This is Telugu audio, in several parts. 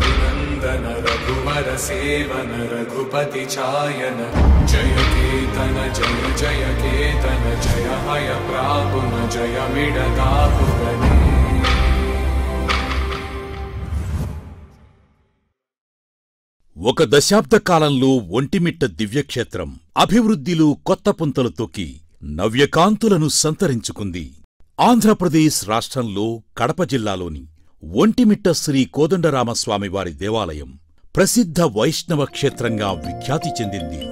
रघुनंदन रघुवर सेवन रघुपति चायन जय केतन जय केतन जय हय प्रापुन जय मिडतापुगने। ఒక దశాబ్ద కాలంలో ఒంటిమిట్ట దివ్యక్షేత్రం అభివృద్ధిలో కొత్త పుంతలు తొక్కి నవ్యకాంతులను సంతరించుకుంది. ఆంధ్రప్రదేశ్ రాష్ట్రంలో కడప జిల్లాలోని ఒంటిమిట్ట శ్రీ కోదండరామస్వామివారి దేవాలయం ప్రసిద్ధ వైష్ణవ క్షేత్రంగా విఖ్యాతి చెందింది.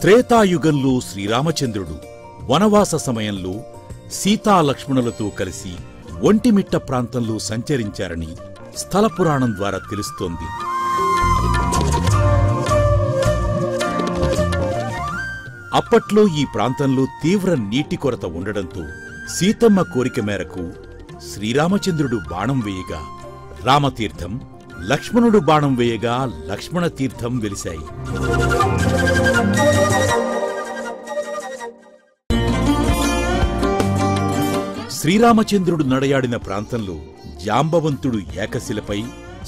త్రేతాయుగంలో శ్రీరామచంద్రుడు వనవాస సమయంలో సీతాలక్ష్మణులతో కలిసి ఒంటిమిట్ట ప్రాంతంలో సంచరించారని స్థల పురాణం ద్వారా తెలుస్తోంది. అప్పట్లో ఈ ప్రాంతంలో తీవ్ర నీటి కొరత ఉండడంతో సీతమ్మ కోరిక మేరకు శ్రీరామచంద్రుడు బాణం వేయగా రామతీర్థం, లక్ష్మణుడు బాణం వేయగా లక్ష్మణతీర్థం వెలిశాయి. శ్రీరామచంద్రుడు నడయాడిన ప్రాంతంలో జాంబవంతుడు ఏకశిలపై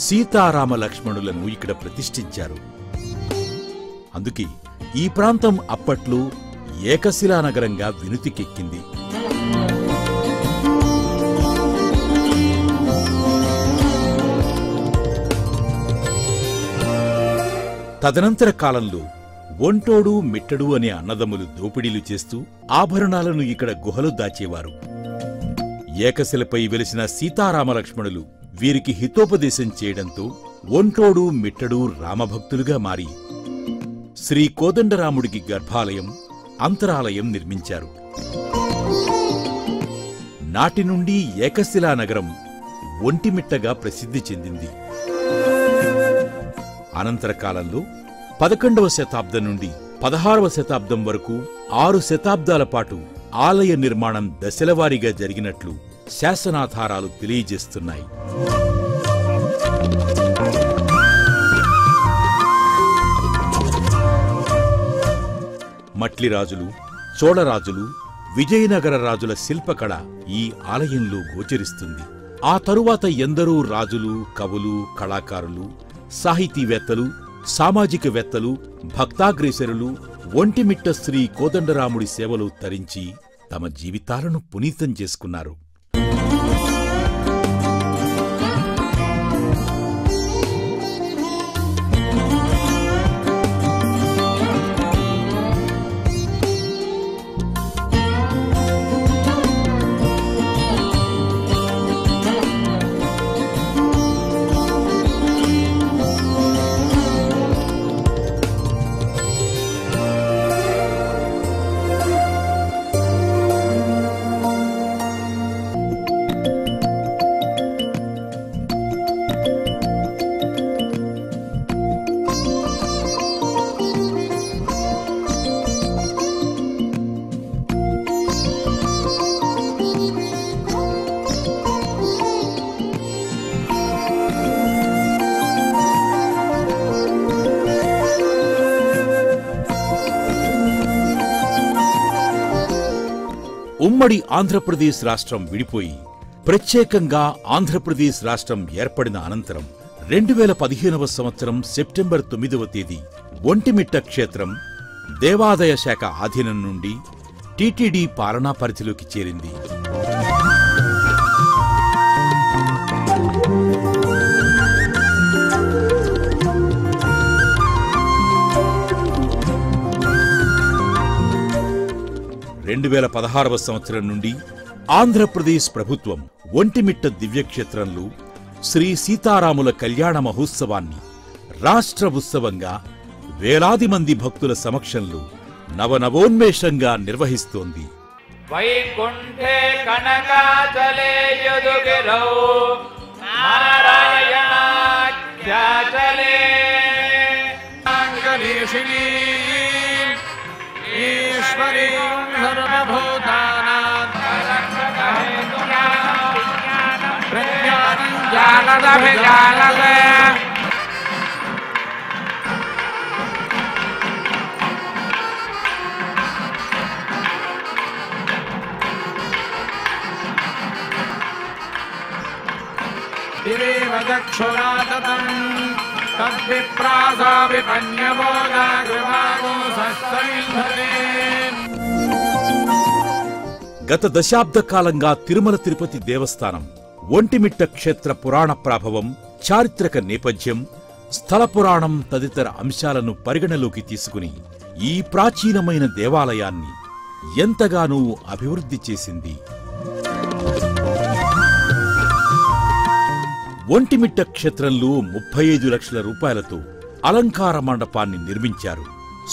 సీతారామ లక్ష్మణులను ఇక్కడ ప్రతిష్ఠించారు. అందుకే ఈ ప్రాంతం అప్పట్లో ఏకశిలానగరంగా వినుతికెక్కింది. తదనంతర కాలంలో ఒంటోడు మిట్టడు అనే అన్నదమ్ములు దోపిడీలు చేస్తూ ఆభరణాలను ఇక్కడ గుహలు దాచేవారు. ఏకశిలపై వెలిసిన సీతారామలక్ష్మణులు వీరికి హితోపదేశం చేయడంతో ఒంటోడు మిట్టడు రామభక్తులుగా మారి శ్రీ కోదండరాముడికి గర్భాలయం, అంతరాలయం నిర్మించారు. నాటి నుండి ఏకశిలా నగరం ఒంటిమిట్టగా ప్రసిద్ధి చెందింది. అనంతర కాలంలో 11వ శతాబ్దం నుండి 16వ శతాబ్దం వరకు 6 శతాబ్దాల పాటు ఆలయ నిర్మాణం దశలవారీగా జరిగినట్లు శాసనాధారాలు తెలియజేస్తున్నాయి. మట్లిరాజులు, చోళరాజులు, విజయనగర రాజుల శిల్పకళ ఈ ఆలయంలో గోచరిస్తుంది. ఆ తరువాత ఎందరో రాజులు, కవులు, కళాకారులు, సాహితీవేత్తలు, సామాజికవేత్తలు, భక్తాగ్రేసరులు ఒంటిమిట్ట శ్రీ కోదండరాముడి సేవలో తరించి తమ జీవితాలను పునీతం చేసుకున్నారు. ఉమ్మడి ఆంధ్రప్రదేశ్ రాష్ట్రం విడిపోయి ప్రత్యేకంగా ఆంధ్రప్రదేశ్ రాష్ట్రం ఏర్పడిన అనంతరం 2015వ సంవత్సరం సెప్టెంబర్ 9వ తేదీ ఒంటిమిట్ట క్షేత్రం దేవాదాయ శాఖ ఆధీనం నుండి టీటీడీ పాలనా పరిధిలోకి చేరింది. సంవత్సరం నుండి ఆంధ్రప్రదేశ్ ప్రభుత్వం ఒంటిమిట్ట దివ్యక్షేత్రంలో శ్రీ సీతారాముల కళ్యాణ మహోత్సవాన్ని రాష్ట్ర ఉత్సవంగా వేలాది మంది భక్తుల సమక్షంలో నవనవోన్మేషంగా నిర్వహిస్తోంది. వైకుంఠే కనకాచలే యదుగిరౌ నారాయణాఖ్యాచలే ईशिनी ईश्वरीं सर्वभूतानां प्रज्ञानं जानदभिजानते दिवेव दक्षुराततं तद्विप्रासा विपन्यमोदा गृहागो सस्तैर्भरे। గత దశాబ్ద కాలంగా తిరుమల తిరుపతి దేవస్థానం ఒంటిమిట్ట క్షేత్ర పురాణ ప్రాభవం, చారిత్రక నేపథ్యం, స్థల పురాణం తదితర అంశాలను పరిగణలోకి తీసుకుని ఈ ప్రాచీనమైన దేవాలయాన్ని ఎంతగానో అభివృద్ధి చేసింది. ఒంటిమిట్ట క్షేత్రంలో 35 లక్షల రూపాయలతో అలంకార మండపాన్ని నిర్మించారు.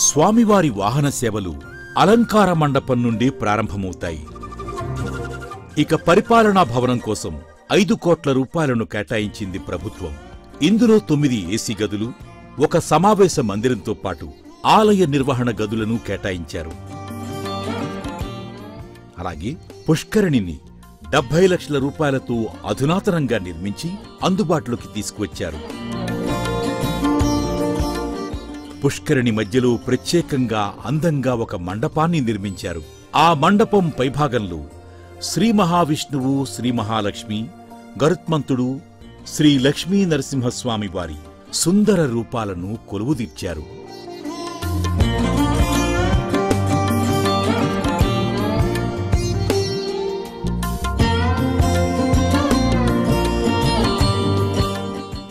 స్వామివారి వాహన సేవలు అలంకార మండపం నుండి ప్రారంభమవుతాయి. ఇక పరిపాలనా భవనం కోసం 5 కోట్ల రూపాయలను కేటాయించింది ప్రభుత్వం. ఇందులో 9 ఏసీ గదులు, 1 సమావేశ మందిరంతో పాటు ఆలయ నిర్వహణ గదులను కేటాయించారు. అలాగే పుష్కరిణిని 70 లక్షల రూపాయలతో అధునాతనంగా నిర్మించి అందుబాటులోకి తీసుకువచ్చారు. పుష్కరిణి మధ్యలో ప్రత్యేకంగా అందంగా ఒక మండపాన్ని నిర్మించారు. ఆ మండపం పైభాగంలో శ్రీ మహావిష్ణువు, శ్రీ మహాలక్ష్మి, గరుత్మంతుడు, శ్రీ లక్ష్మీ నరసింహస్వామి వారి సుందర రూపాలను కొలువుదీర్చారు.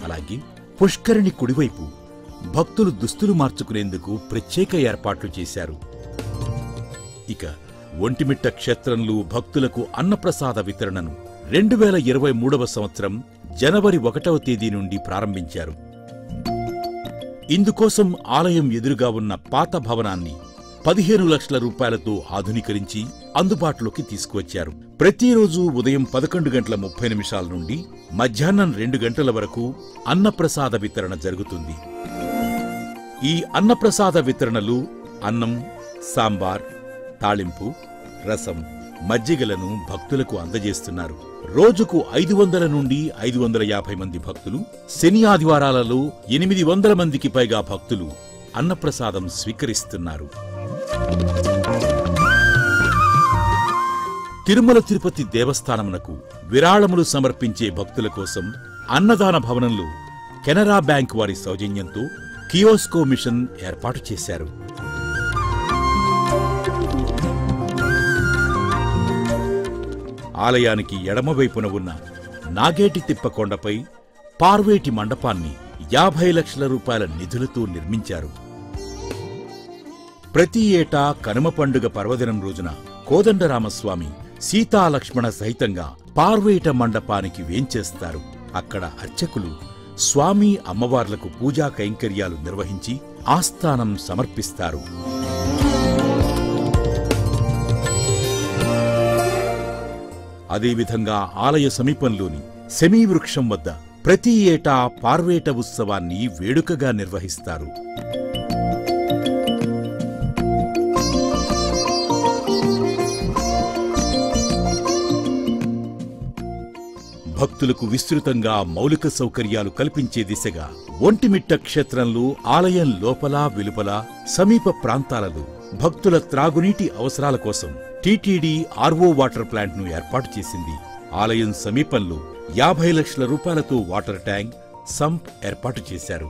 అలాగే పుష్కరిణి కుడివైపు భక్తులు దుస్తులు మార్చుకునేందుకు ప్రత్యేక ఏర్పాట్లు చేశారు. ఇక ఒంటిమిట్ట క్షేత్రంలో భక్తులకు అన్నప్రసాద వితరణను 2023వ సంవత్సరం జనవరి 1వ తేదీ నుండి ప్రారంభించారు. ఇందుకోసం ఆలయం ఎదురుగా ఉన్న పాత భవనాన్ని 15 లక్షల రూపాయలతో ఆధునీకరించి అందుబాటులోకి తీసుకువచ్చారు. ప్రతిరోజు ఉదయం 11:30 నుండి మధ్యాహ్నం 2 గంటల వరకు అన్నప్రసాద వితరణ జరుగుతుంది. ఈ అన్నప్రసాద వితరణలు అన్నం, సాంబార్, తాళింపు, రసం, మజ్జిగలను భక్తులకు అందజేస్తున్నారు. రోజుకు 500 నుండి 550 మంది భక్తులు, శని ఆదివారాలలో 800 మందికి పైగా భక్తులు అన్నప్రసాదం స్వీకరిస్తున్నారు. తిరుమల తిరుపతి దేవస్థానమునకు విరాళములు సమర్పించే భక్తుల కోసం అన్నదాన భవనంలో కెనరా బ్యాంక్ వారి సౌజన్యంతో కియోస్కో మిషన్ ఏర్పాటు చేశారు. ఆలయానికి ఎడమవైపున ఉన్న నాగేటి తిప్పకొండపై పార్వేటి మండపాన్ని 50 లక్షల రూపాయల నిధులతో నిర్మించారు. ప్రతి ఏటా కనుమ పండుగ పర్వదినం రోజున కోదండరామస్వామి సీతాలక్ష్మణ సహితంగా పార్వేట మండపానికి వేంచేస్తారు. అక్కడ అర్చకులు స్వామి అమ్మవార్లకు పూజా కైంకర్యాలు నిర్వహించి ఆస్థానం సమర్పిస్తారు. అదేవిధంగా ఆలయ సమీపంలోని శమీవృక్షం వద్ద ప్రతి ఏటా పార్వేట ఉత్సవాన్ని వేడుకగా నిర్వహిస్తారు. భక్తులకు విస్తృతంగా మౌలిక సౌకర్యాలు కల్పించే దిశగా ఒంటిమిట్ట క్షేత్రంలో ఆలయం లోపల వెలుపల సమీప ప్రాంతాలలో భక్తుల త్రాగునీటి అవసరాల కోసం టీటీడీ ఆర్వో వాటర్ ప్లాంట్ను ఏర్పాటు చేసింది. ఆలయం సమీపంలో 50 లక్షల రూపాయలతో వాటర్ ట్యాంక్, సంప్ ఏర్పాటు చేశారు.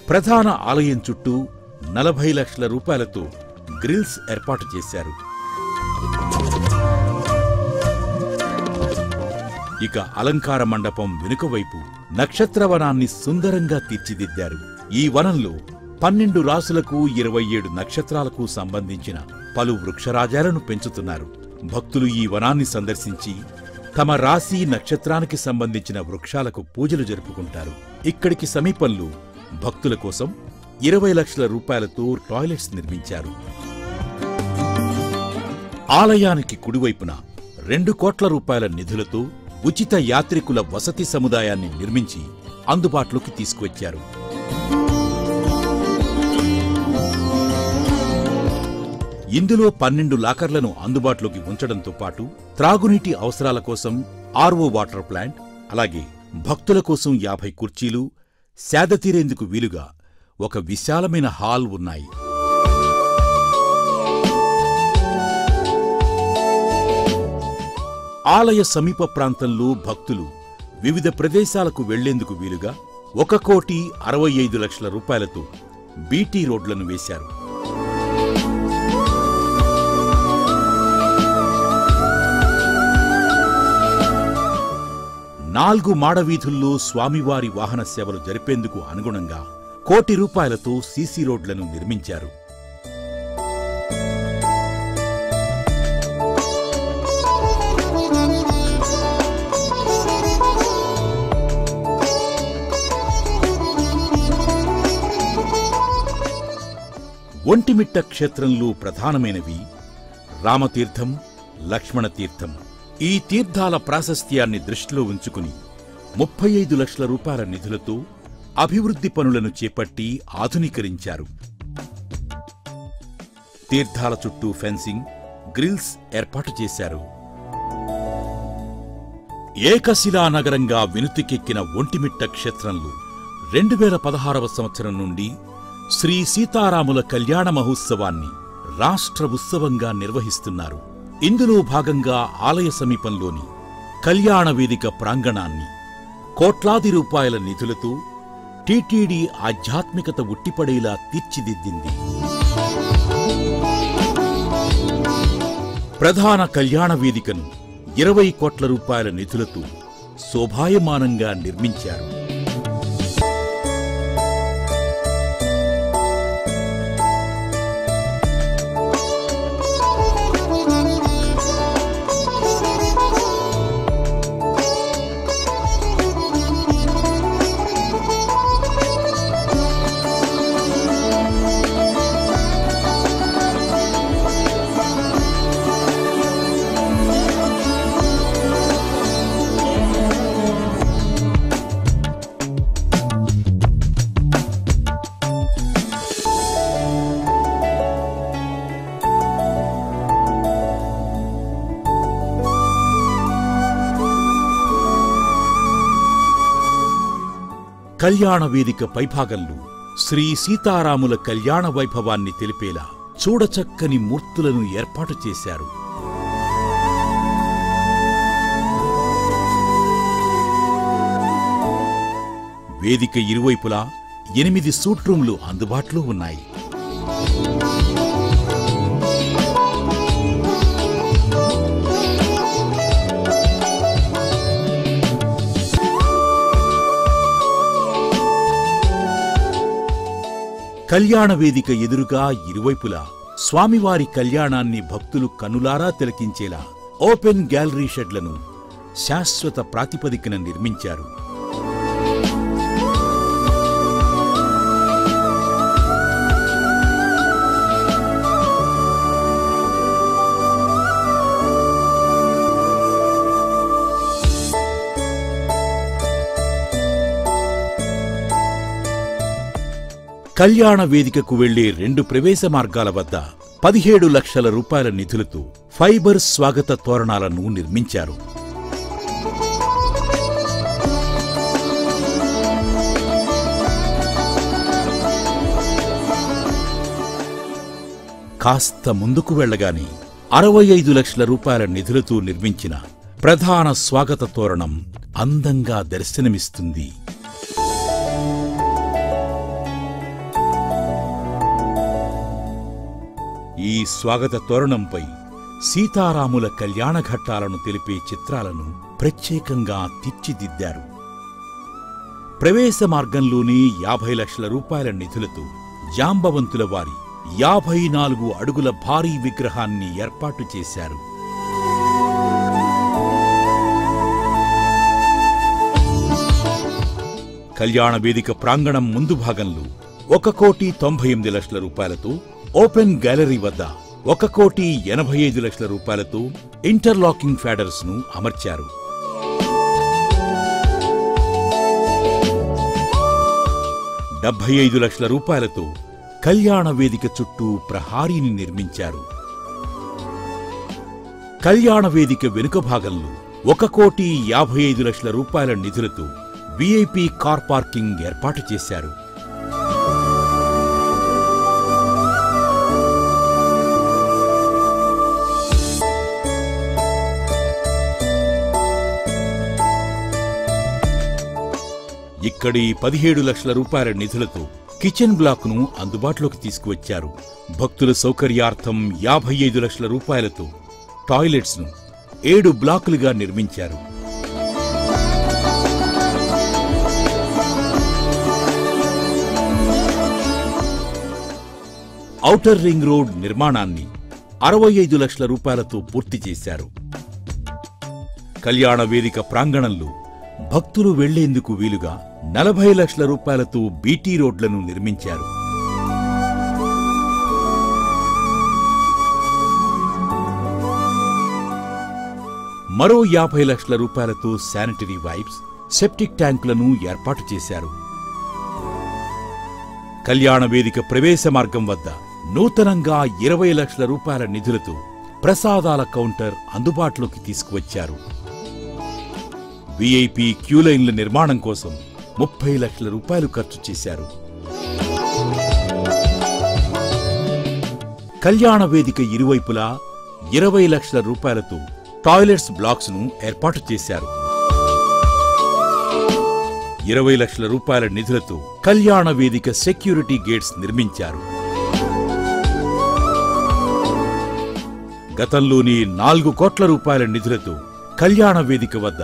ప్రధాన ఆలయం చుట్టూ 40 లక్షల రూపాయలతో గ్రిల్స్ ఏర్పాటు చేశారు. ఇక అలంకార మండపం వెనుకవైపు నక్షత్రవనాన్ని సుందరంగా తీర్చిదిద్దారు. ఈ వనంలో 12 రాసులకు 27 నక్షత్రాలకు సంబంధించిన పలు వృక్షరాజాలను పెంచుతున్నారు. భక్తులు ఈ వనాన్ని సందర్శించి తమ రాశి నక్షత్రానికి సంబంధించిన వృక్షాలకు పూజలు జరుపుకుంటారు. ఇక్కడికి సమీపంలో భక్తుల కోసం 20 లక్షల రూపాయలతో టాయిలెట్స్ నిర్మించారు. ఆలయానికి కుడివైపున 2 కోట్ల రూపాయల నిధులతో ఉచిత యాత్రికుల వసతి సముదాయాన్ని నిర్మించి అందుబాటులోకి తీసుకువచ్చారు. ఇందులో 12 లాకర్లను అందుబాటులోకి ఉంచడంతో పాటు త్రాగునీటి అవసరాల కోసం ఆర్ఓ వాటర్ ప్లాంట్, అలాగే భక్తుల కోసం 50 కుర్చీలు, సేదతీరేందుకు వీలుగా ఒక విశాలమైన హాల్ ఉన్నాయి. ఆలయ సమీప ప్రాంతంలో భక్తులు వివిధ ప్రదేశాలకు వెళ్లేందుకు వీలుగా 1,65,00,000 రూపాయలతో బీటీ రోడ్లను వేశారు. నాలుగు మాడవీధుల్లో స్వామివారి వాహన సేవలు జరిపేందుకు అనుగుణంగా 1 కోటి రూపాయలతో సీసీ రోడ్లను నిర్మించారు. ఒంటిమిట్ట క్షేత్రంలో ప్రధానమైనవి రామతీర్థం, లక్ష్మణతీర్థం. ఈ తీర్థాల ప్రాశస్త్యాన్ని దృష్టిలో ఉంచుకుని 35 లక్షల రూపాయల నిధులతో అభివృద్ధి పనులను చేపట్టి ఆధునీకరించారు. తీర్థాల చుట్టూ ఫెన్సింగ్, గ్రిల్స్ ఏర్పాటు చేశారు. ఏకశిలా నగరంగా వినుతికెక్కిన ఒంటిమిట్ట క్షేత్రంలో 2016వ సంవత్సరం నుండి శ్రీ సీతారాముల కళ్యాణ మహోత్సవాన్ని రాష్ట్ర ఉత్సవంగా నిర్వహిస్తున్నారు. ఇందులో భాగంగా ఆలయ సమీపంలోని కళ్యాణ వేదిక ప్రాంగణాన్ని కోట్లాది రూపాయల నిధులతో టీటీడీ ఆధ్యాత్మికత ఉట్టిపడేలా తీర్చిదిద్దింది. ప్రధాన కళ్యాణ వేదికను 20 కోట్ల రూపాయల నిధులతో శోభాయమానంగా నిర్మించారు. కళ్యాణ వేదిక పైభాగంలో శ్రీ సీతారాముల కళ్యాణ వైభవాన్ని తెలిపేలా చూడచక్కని మూర్తులను ఏర్పాటు చేశారు. వేదిక ఇరువైపులా 8 సూట్ రూమ్లు అందుబాటులో ఉన్నాయి. కళ్యాణ వేదిక ఎదురుగా ఇరువైపులా స్వామివారి కళ్యాణాన్ని భక్తులు కనులారా తిలకించేలా ఓపెన్ గ్యాలరీ షెడ్లను శాశ్వత ప్రాతిపదికన నిర్మించారు. కళ్యాణ వేదికకు వెళ్లే 2 ప్రవేశ మార్గాల వద్ద 17 లక్షల రూపాయల నిధులతో ఫైబర్ స్వాగత తోరణాలను నిర్మించారు. కాస్త ముందుకు వెళ్లగానే 65 లక్షల రూపాయల నిధులతో నిర్మించిన ప్రధాన స్వాగత తోరణం అందంగా దర్శనమిస్తుంది. ఈ స్వాగత తోరణంపై సీతారాముల కళ్యాణ ఘట్టాలను తెలిపే చిత్రాలను ప్రత్యేకంగా తీర్చిదిద్దారు. ప్రవేశ మార్గంలోనే 50 లక్షల రూపాయల నిధులతో జాంబవంతుల వారి 54 అడుగుల భారీ విగ్రహాన్ని ఏర్పాటు చేశారు. కళ్యాణ వేదిక ప్రాంగణం ముందు భాగంలో 1,98,00,000 రూపాయలతో ఓపెన్ గ్యాలరీ వద్ద 1,85,00,000 రూపాయలతో ఇంటర్లాకింగ్ ఫ్యాడర్స్ ను అమర్చారు. 75 లక్షల రూపాయలతో కళ్యాణ వేదిక చుట్టూ ప్రహారీని నిర్మించారు. కళ్యాణ వేదిక వెనుక భాగంలో 1,55 లక్షల రూపాయల నిధులతో విఐపి కార్ పార్కింగ్ ఏర్పాటు చేశారు. ఇక్కడి 17 లక్షల రూపాయల నిధులతో కిచెన్ బ్లాక్ ను అందుబాటులోకి తీసుకువచ్చారు. భక్తుల సౌకర్యార్థం 55 లక్షల రూపాయలతో టాయిలెట్స్ ను 7 బ్లాకులుగా నిర్మించారు. ఔటర్ రింగ్ రోడ్ నిర్మాణాన్ని 65 లక్షల రూపాయలతో పూర్తి చేశారు. కళ్యాణ వేదిక ప్రాంగణంలో భక్తులు వెళ్లేందుకు వీలుగా 40 లక్షల రూపాయలతో బీటీ రోడ్లను నిర్మించారు. మరో 50 లక్షల రూపాయలతో శానిటరీ వైప్స్, సెప్టిక్ ట్యాంకులను ఏర్పాటు చేశారు. కళ్యాణ వేదిక ప్రవేశ మార్గం వద్ద నూతనంగా 20 లక్షల రూపాయల నిధులతో ప్రసాదాల కౌంటర్ అందుబాటులోకి తీసుకువచ్చారు. విఐపి క్యూలైన్ల నిర్మాణం కోసం 30 లక్షల రూపాయలు ఖర్చు చేశారు. కళ్యాణ వేదిక ఇరువైపులా 20 లక్షల రూపాయలతో టాయిలెట్స్ బ్లాక్స్ ను ఏర్పాటు చేశారు. 20 లక్షల రూపాయల నిధులతో కళ్యాణ వేదిక సెక్యూరిటీ గేట్స్ నిర్మించారు. గతంలోని 4 కోట్ల రూపాయల నిధులతో కళ్యాణ వేదిక వద్ద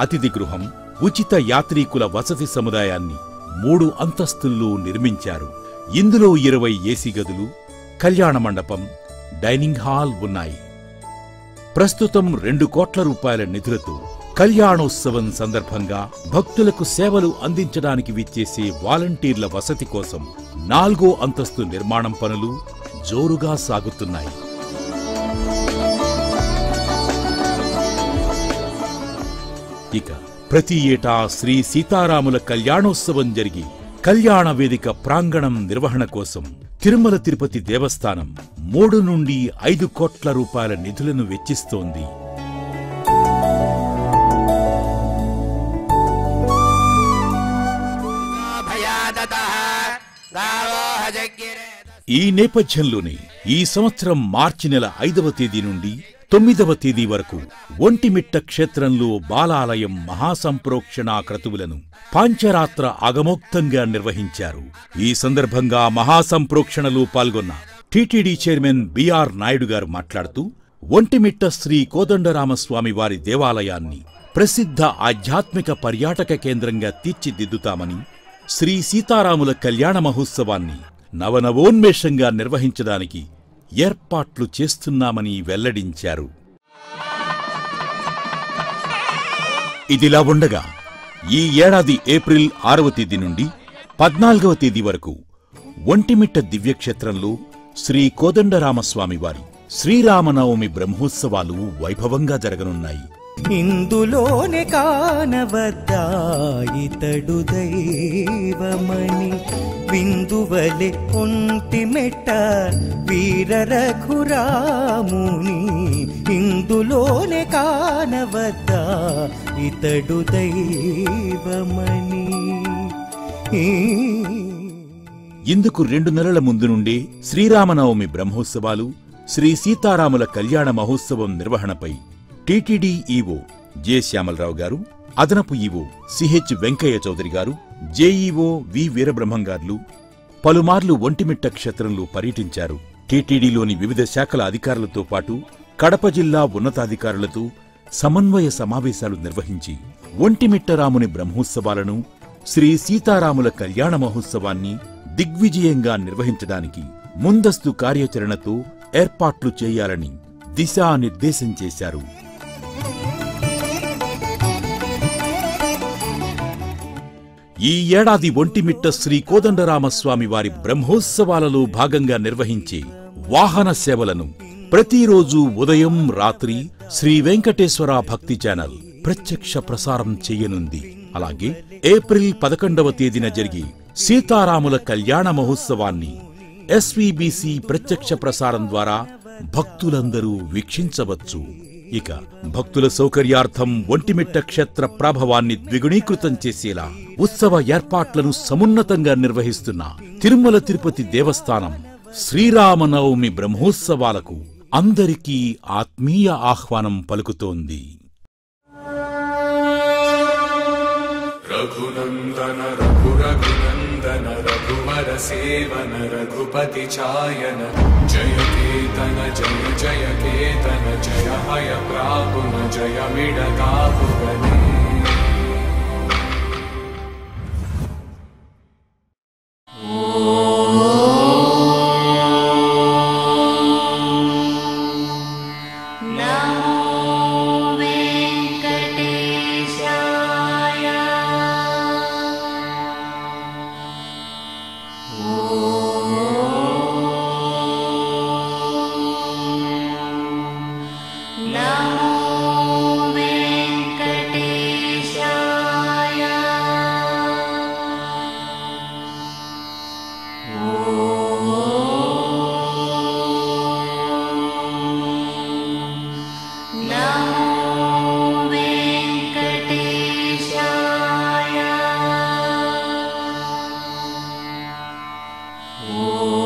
అతిథి గృహం, ఉచిత యాత్రీకుల వసతి సముదాయాన్ని 3 అంతస్తుల్లో నిర్మించారు. ఇందులో 20 ఏసీ గదులు, కళ్యాణ మండపం, డైనింగ్ హాల్ ఉన్నాయి. ప్రస్తుతం 2 కోట్ల రూపాయల నిధులతో కళ్యాణోత్సవం సందర్భంగా భక్తులకు సేవలు అందించడానికి విచ్చేసే వాలంటీర్ల వసతి కోసం 4వ అంతస్తు నిర్మాణం పనులు జోరుగా సాగుతున్నాయి. ఇక ప్రతి ఏటా శ్రీ సీతారాముల కళ్యాణోత్సవం జరిగి కళ్యాణ వేదిక ప్రాంగణం నిర్వహణ కోసం తిరుమల తిరుపతి దేవస్థానం 3 నుండి 5 కోట్ల రూపాయల నిధులను వెచ్చిస్తోంది. ఈ నేపథ్యంలోనే ఈ సంవత్సరం మార్చి నెల 5వ తేదీ నుండి 9వ తేదీ వరకు ఒంటిమిట్ట క్షేత్రంలో బాలాలయం మహాసంప్రోక్షణా క్రతువులను పాంచరాత్ర ఆగమోక్తంగా నిర్వహించారు. ఈ సందర్భంగా మహాసంప్రోక్షణలో పాల్గొన్న టీటీడీ చైర్మన్ బిఆర్ నాయుడు గారు మాట్లాడుతూ, ఒంటిమిట్ట శ్రీ కోదండరామస్వామి వారి దేవాలయాన్ని ప్రసిద్ధ ఆధ్యాత్మిక పర్యాటక కేంద్రంగా తీర్చిదిద్దుతామని, శ్రీ సీతారాముల కళ్యాణ మహోత్సవాన్ని నవనవోన్మేషంగా నిర్వహించడానికి ఏర్పాట్లు చేస్తున్నామని వెల్లడించారు. ఇదిలా ఉండగా ఈ ఏడాది ఏప్రిల్ 6వ తేదీ నుండి 14వ తేదీ వరకు ఒంటిమిట్ట దివ్యక్షేత్రంలో శ్రీ కోదండరామస్వామి వారి శ్రీరామనవమి బ్రహ్మోత్సవాలు వైభవంగా జరగనున్నాయి. ఇందులోనే కానవద్దా ఇతడు దైవమని, బిందువలె ఒంటిమిట్ట వీర రఘురాముని, ఇందులోనే కానవద్దా ఇతడు దైవమని. ఇందుకు 2 నెలల ముందు నుండే శ్రీరామనవమి బ్రహ్మోత్సవాలు, శ్రీ సీతారాముల కళ్యాణ మహోత్సవం నిర్వహణపై టీటీడీ ఈవో జె శ్యామలరావు గారు, అదనపు ఈవో సిహెచ్ వెంకయ్య చౌదరి గారు, జేఈఓ వి వీరబ్రహ్మంగార్లు పలుమార్లు ఒంటిమిట్ట క్షేత్రంలో పర్యటించారు. టీటీడీలోని వివిధ శాఖల అధికారులతో పాటు కడప జిల్లా ఉన్నతాధికారులతో సమన్వయ సమావేశాలు నిర్వహించి ఒంటిమిట్ట రాముని బ్రహ్మోత్సవాలను, శ్రీ సీతారాముల కళ్యాణ మహోత్సవాన్ని దిగ్విజయంగా నిర్వహించడానికి ముందస్తు కార్యాచరణతో ఏర్పాట్లు చేయాలని దిశానిర్దేశం చేశారు. ఈ ఏడాది ఒంటిమిట్ట శ్రీ కోదండరామస్వామి వారి బ్రహ్మోత్సవాలలో భాగంగా నిర్వహించే వాహన సేవలను ప్రతిరోజు ఉదయం రాత్రి శ్రీ వెంకటేశ్వర భక్తి ఛానల్ ప్రత్యక్ష ప్రసారం చేయనుంది. అలాగే ఏప్రిల్ 11వ తేదీన జరిగే సీతారాముల కళ్యాణ మహోత్సవాన్ని ఎస్వీబీసీ ప్రత్యక్ష ప్రసారం ద్వారా భక్తులందరూ వీక్షించవచ్చు. ఇక భక్తుల సౌకర్యార్థం ఒంటిమిట్ట క్షేత్ర ప్రభావాన్ని ద్విగుణీకృతం చేసేలా ఉత్సవ ఏర్పాట్లను సమున్నతంగా నిర్వహిస్తున్న తిరుమల తిరుపతి దేవస్థానం శ్రీరామనవమి బ్రహ్మోత్సవాలకు అందరికీ ఆత్మీయ ఆహ్వానం పలుకుతోంది. రఘునందన రఘురఘునందన రఘువర సేవన రఘుపతి ఛాయన జయ కేతన జయ జయ కేతన జయ హయ ప్రాపున జయ మిడతాపుగనే. Oh